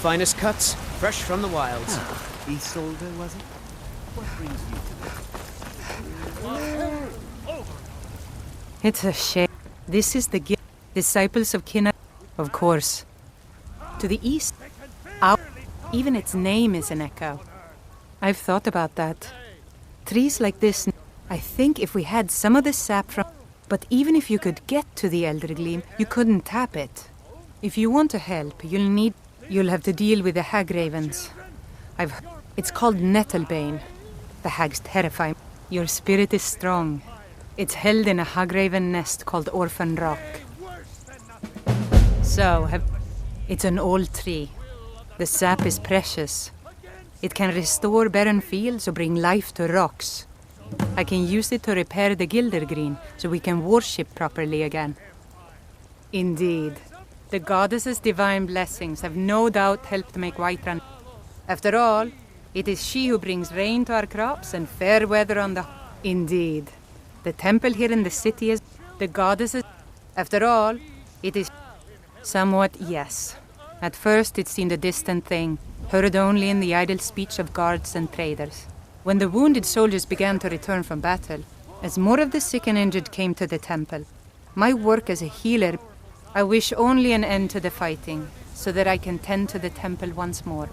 finest cuts, fresh from the wilds. Isolde, was it? What brings you to this? It's a shame. This is the disciples of Kina, of course. To the east, out. Even its name is an echo. I've thought about that. Trees like this, I think if we had some of the sap from... But even if you could get to the Eldergleam, you couldn't tap it. If you want to help, you'll have to deal with the hag-ravens. It's called Nettlebane. The hags terrify me. Your spirit is strong. It's held in a hag-raven nest called Orphan Rock. It's an old tree. The sap is precious. It can restore barren fields or bring life to rocks. I can use it to repair the Gildergreen so we can worship properly again. Indeed. The goddess's divine blessings have no doubt helped make Whiterun. After all, it is she who brings rain to our crops and fair weather on the... Indeed. The temple here in the city is... The goddess's... After all, it is... Somewhat, yes. At first it seemed a distant thing, heard only in the idle speech of guards and traders. When the wounded soldiers began to return from battle, as more of the sick and injured came to the temple, my work as a healer, I wish only an end to the fighting, so that I can tend to the temple once more.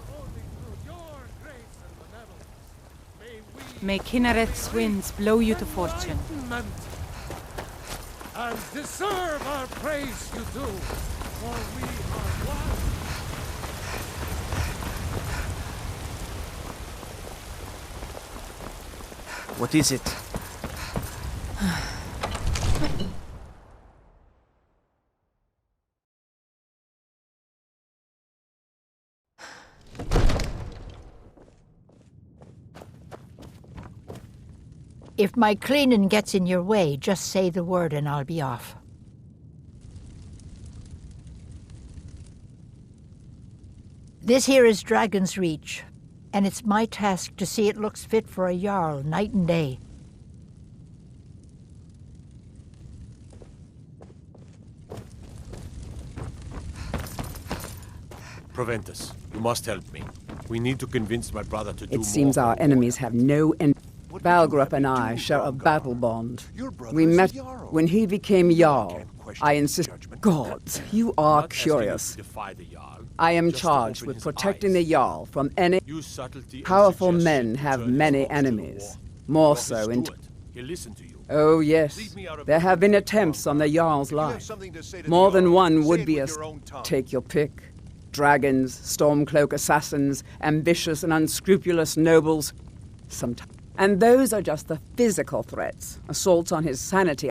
May Kinnereth's winds blow you to fortune. And deserve our praise you do, for we are one. What is it? If my cleaning gets in your way, just say the word and I'll be off. This here is Dragon's Reach, and it's my task to see it looks fit for a Jarl night and day. Proventus, you must help me. We need to convince my brother to do more. It seems our enemies have no end. Valgrup and I share a battle bond. We met when he became Jarl. I insist. Gods, you are curious. I am charged with protecting the Jarl from any... Powerful men have many enemies. More so in... Oh yes, there have been attempts on the Jarl's life. More than one would be a... Take your pick. Dragons, Stormcloak assassins, ambitious and unscrupulous nobles. Sometimes. And those are just the physical threats, assaults on his sanity.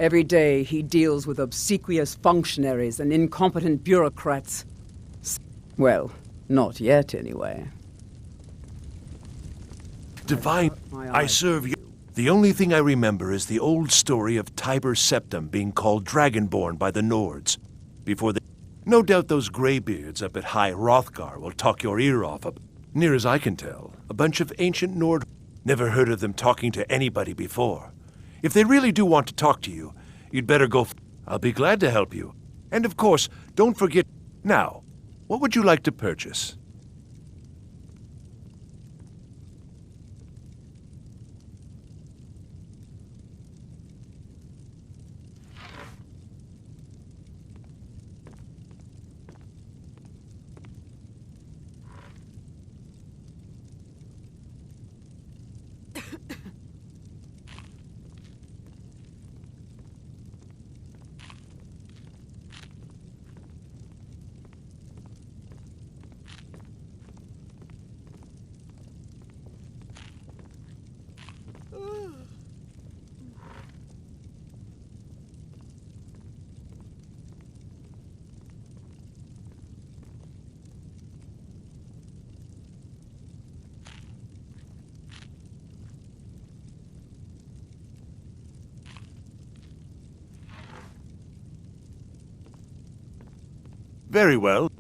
Every day he deals with obsequious functionaries and incompetent bureaucrats. Well, not yet anyway. Divine, I serve you. The only thing I remember is the old story of Tiber Septim being called Dragonborn by the Nords. Before the... No doubt those graybeards up at High Hrothgar will talk your ear off. Near as I can tell, a bunch of ancient Nord... Never heard of them talking to anybody before. If they really do want to talk to you, you'd better go... I'll be glad to help you. And of course, don't forget... Now, what would you like to purchase? Very well.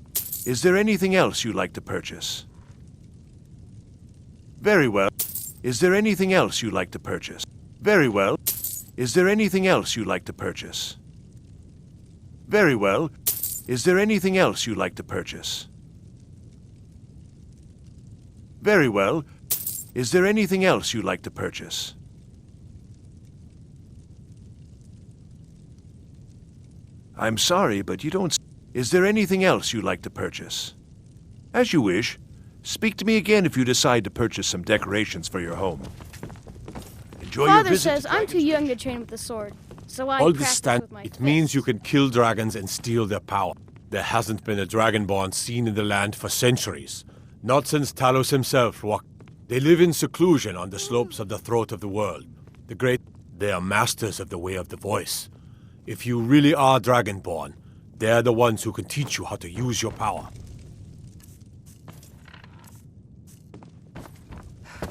Is there anything else you'd like to purchase? Very well. Is there anything else you'd like to purchase? Very well. Is there anything else you'd like to purchase? Very well. Is there anything else you'd like to purchase? Very well. Is there anything else you'd like to purchase? I'm sorry, but you don't... Is there anything else you'd like to purchase? As you wish. Speak to me again if you decide to purchase some decorations for your home. Enjoy your Father visit says to I'm too Dragon's young to train with the sword, so I All practice this stand, with my it means you fists. can kill dragons and steal their power. There hasn't been a dragonborn seen in the land for centuries. Not since Talos himself walked. They live in seclusion on the slopes of the throat of the world. They are masters of the way of the voice. If you really are dragonborn, they're the ones who can teach you how to use your power.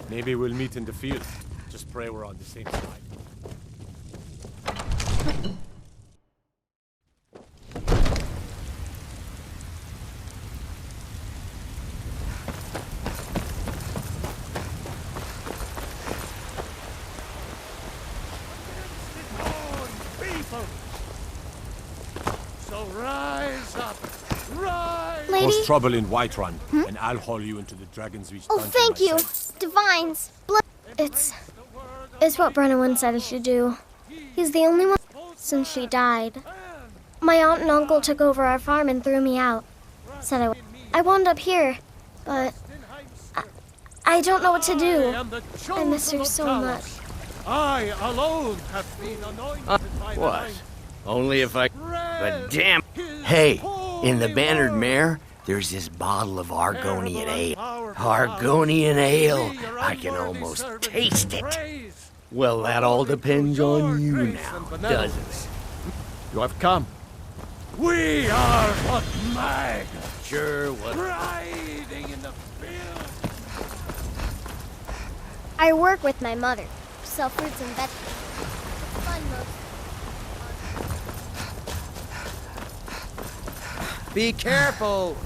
Maybe we'll meet in the field. Just pray we're on the same side. People! So rise up! Rise! Lady? Cause trouble in Whiterun, and I'll haul you into the Dragon's Reach Oh, dungeon thank you, myself. Divines. It's what Brenna once said I should do. He's the only one since she died. My aunt and uncle took over our farm and threw me out. Said I wound up here, but I don't know what to do. I miss her so much. I alone have been anointed by the What? night. Only if I... But damn... Hey, in the Bannered Mare, there's this bottle of Argonian ale. Argonian ale. I can almost taste it. Well, that all depends on you now, doesn't it? You have come. We are but mag, Sure, what... riding in the field. I work with my mother, sell fruits and vegetables. It's fun most. Be careful!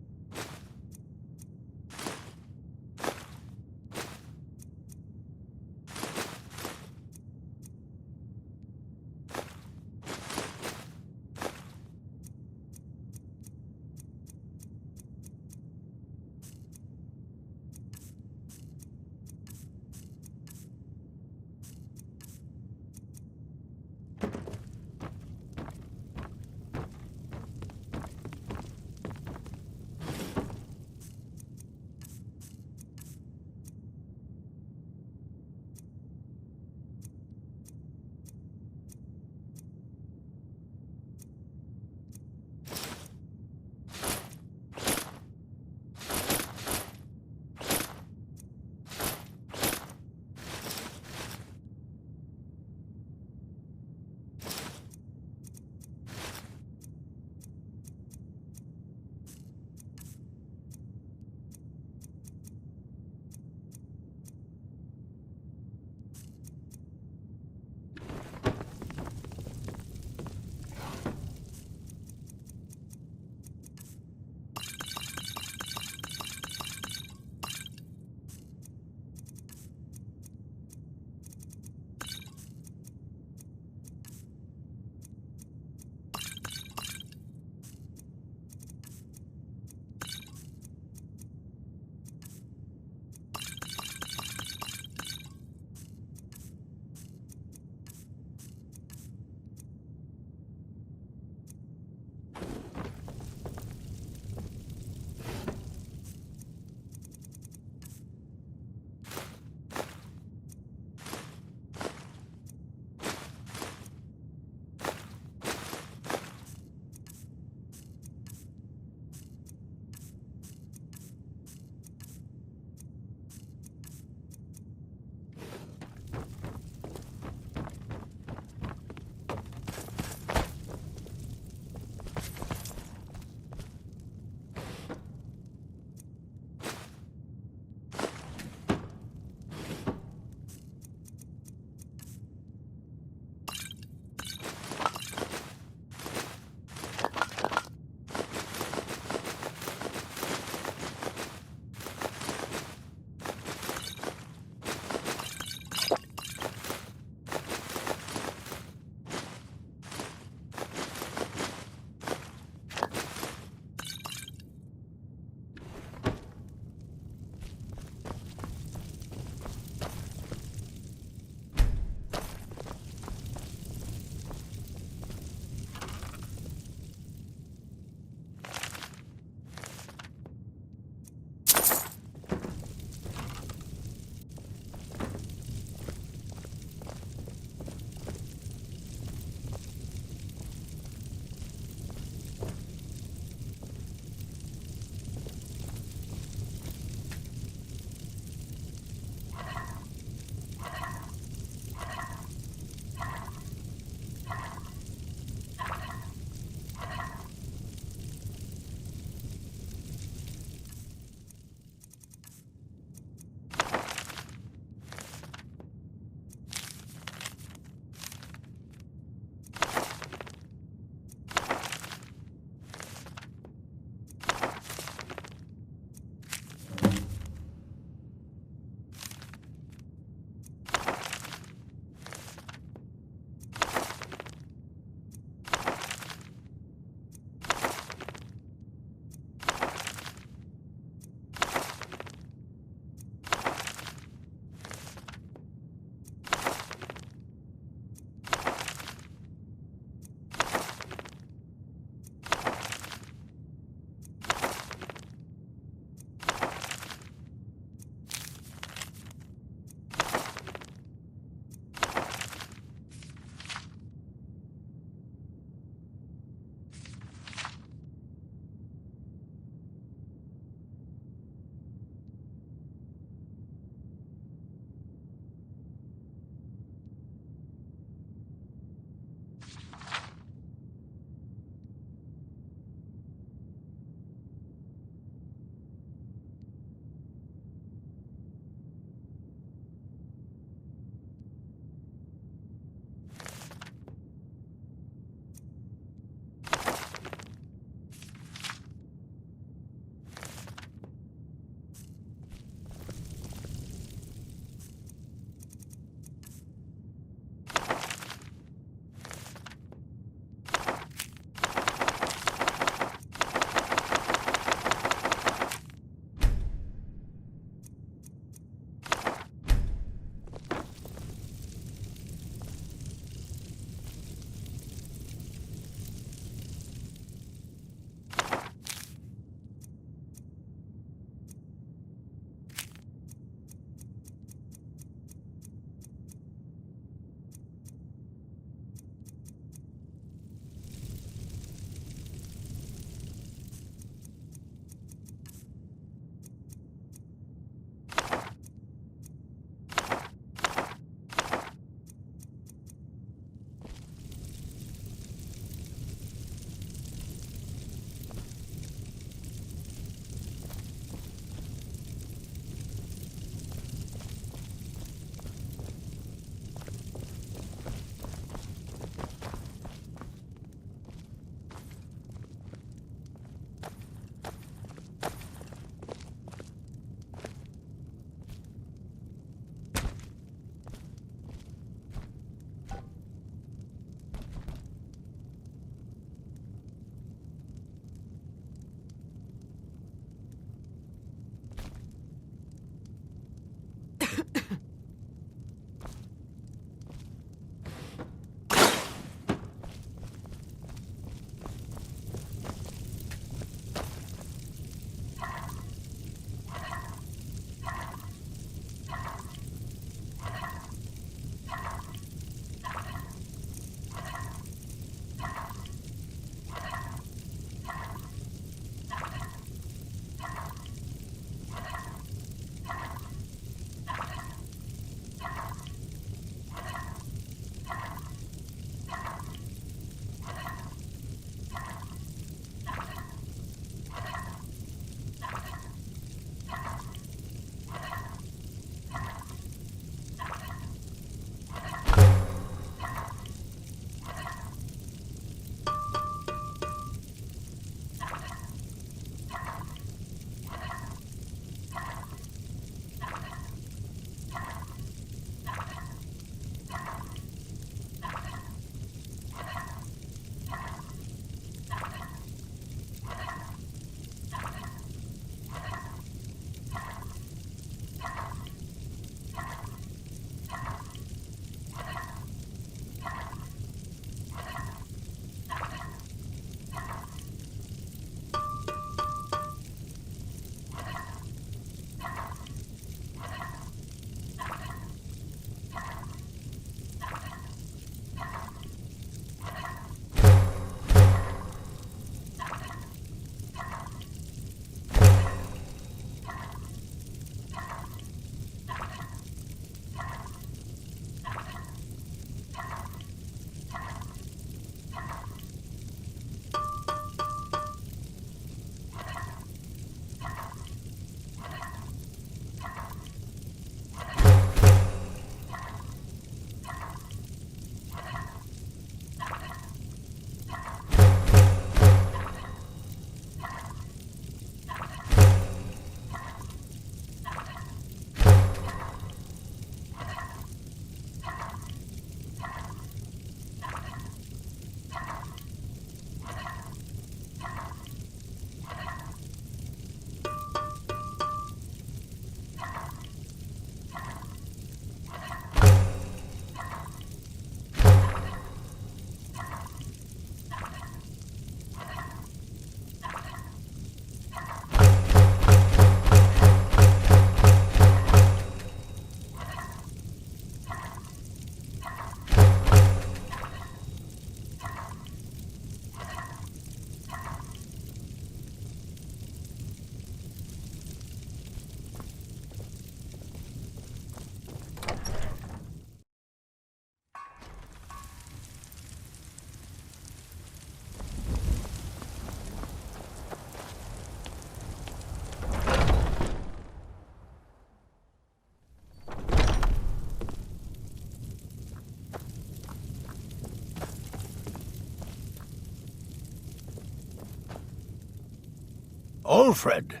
Ulfred,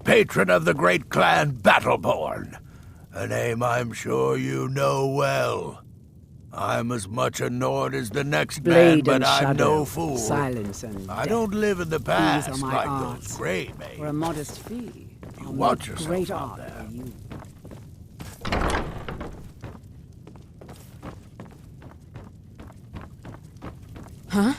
patron of the great clan Battleborn, a name I'm sure you know well. I'm as much a Nord as the next man, Blade but and I'm shadow, no fool. silence and I death. don't live in the past These are my like arts. those Grey Maids. For a modest fee, I'll watch make yourself great out art there. for you. Huh?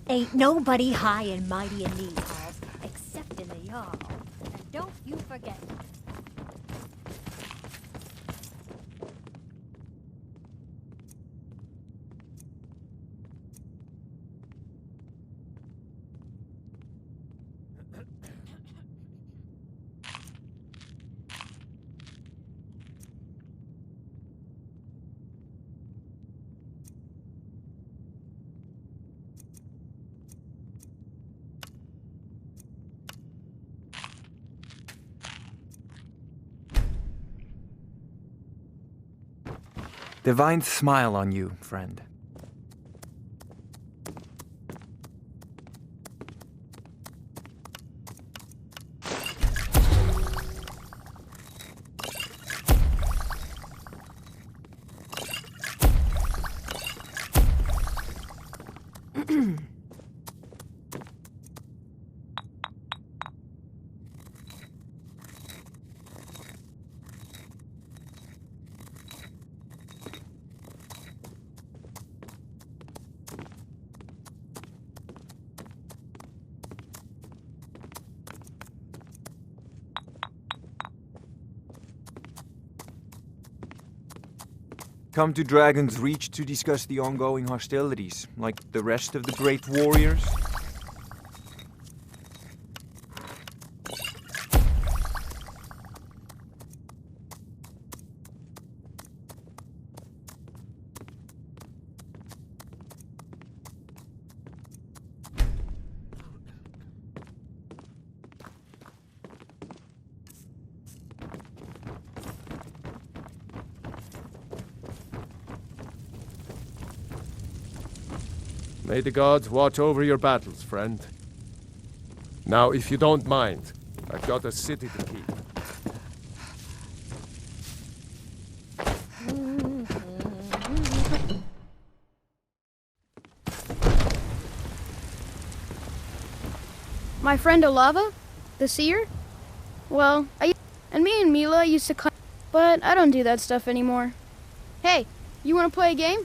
Ain't nobody high and mighty in these halls, except in the Jarl. And don't you forget. Divine smile on you, friend. Come to Dragon's Reach to discuss the ongoing hostilities, like the rest of the great warriors? May the gods watch over your battles, friend. Now, if you don't mind, I've got a city to keep. My friend Olava, the seer? Well, me and Mila used to but I don't do that stuff anymore. Hey, you want to play a game?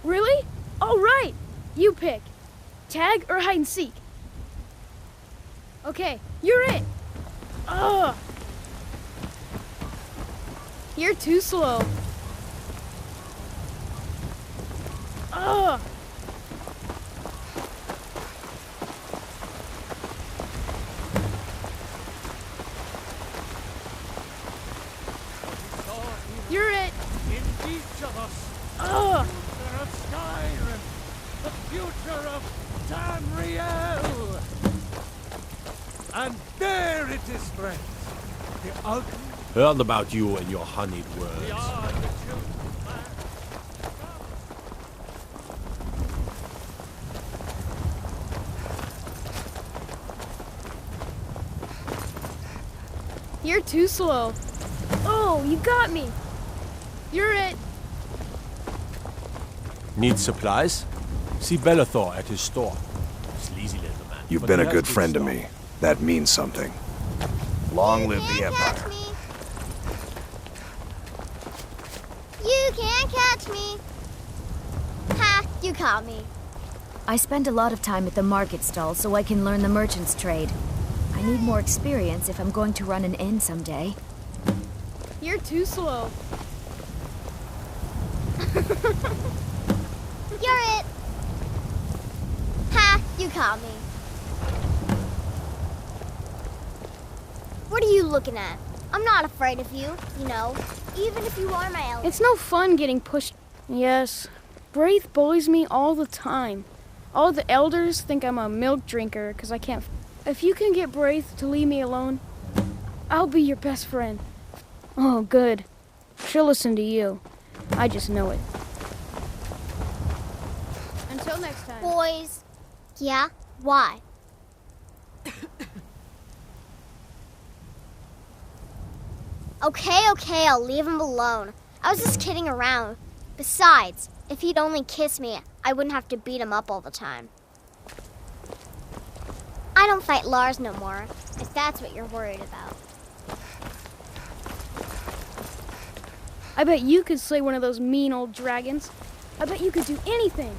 Really? All right. You pick. Tag or hide and seek? Okay, you're it. Ugh. You're too slow. Ugh. You're it. In each of us. Ugh. The future of Skyrim. The future of Tamriel. And there it is, friends. The ugly. Heard about you and your honeyed words. We are the children. You're too slow. Oh, you got me. You're it. Need supplies? See Bellathor at his store. Sleazy little man. You've But been he a has good friend to me. That means something. Long live the Empire. You can't catch me. Ha, you caught me. I spend a lot of time at the market stall so I can learn the merchant's trade. I need more experience if I'm going to run an inn someday. You're too slow. You're it. Ha, you caught me. What are you looking at? I'm not afraid of you, you know, even if you are my elder. It's no fun getting pushed. Yes, Braith bullies me all the time. All the elders think I'm a milk drinker because I can't. If you can get Braith to leave me alone, I'll be your best friend. Oh, good. She'll listen to you. I just know it. Until next time. Boys. Yeah? Why? Okay, I'll leave him alone. I was just kidding around. Besides, if he'd only kiss me, I wouldn't have to beat him up all the time. I don't fight Lars no more, if that's what you're worried about. I bet you could slay one of those mean old dragons. I bet you could do anything.